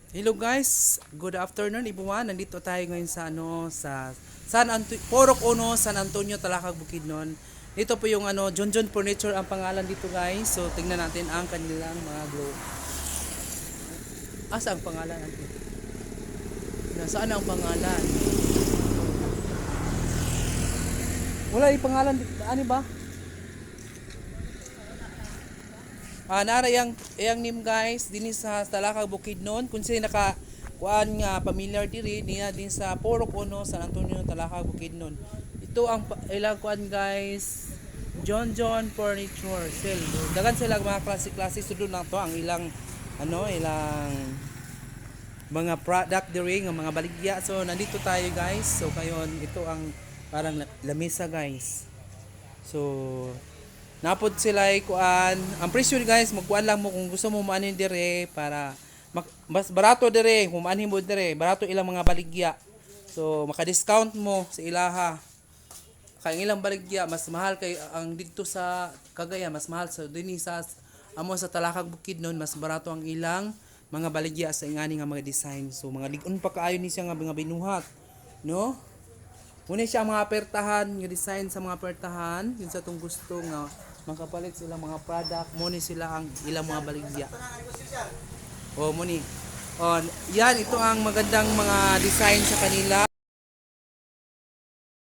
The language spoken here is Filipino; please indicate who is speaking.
Speaker 1: Hello guys, good afternoon everyone. Nandito tayo ngayon sa Porok Uno, San Antonio, Talakag, Bukidnon. Dito po yung John John Furniture ang pangalan dito guys. So tingnan natin ang kanilang mga glow. Asa ang pangalan natin? Nasaan ang pangalan? Wala yung pangalan, ano ba? Nara yang name guys dinhi sa Talakag Bukidnon kung sino naka kuan nga familiar diri niya din sa Porok Uno, San Antonio, Talakag, Bukidnon. Ito ang ilang kuan guys, John John Furniture Sale. Dagan sila mga klase-klase sudod lang to ang ilang ilang mga product diri nga mga baligya. So nandito tayo guys. So kayon ito ang parang lamesa guys. So napod sila ay kuan. Ang presyo guys, magkuan lang mo kung gusto mo maanin dire para mas barato dire, kung maanin mo dire, barato ilang mga baligya. So maka-discount mo sa ilaha. Kay ilang baligya mas mahal kay ang dito sa Cagayan, mas mahal sa dinhi sa amo sa Talakag Bukidnon, mas barato ang ilang mga baligya sa ingani nga mga design. So mga ligon pa kaayo ni siya nga mga binuhat, no? Muna siya ang mga apertahan, nga design sa mga apertahan, yun sa tong gusto nga makapalit sila mga product, muna sila ang ilang mga baligya. O muni. O yan, ito ang magandang mga design sa kanila.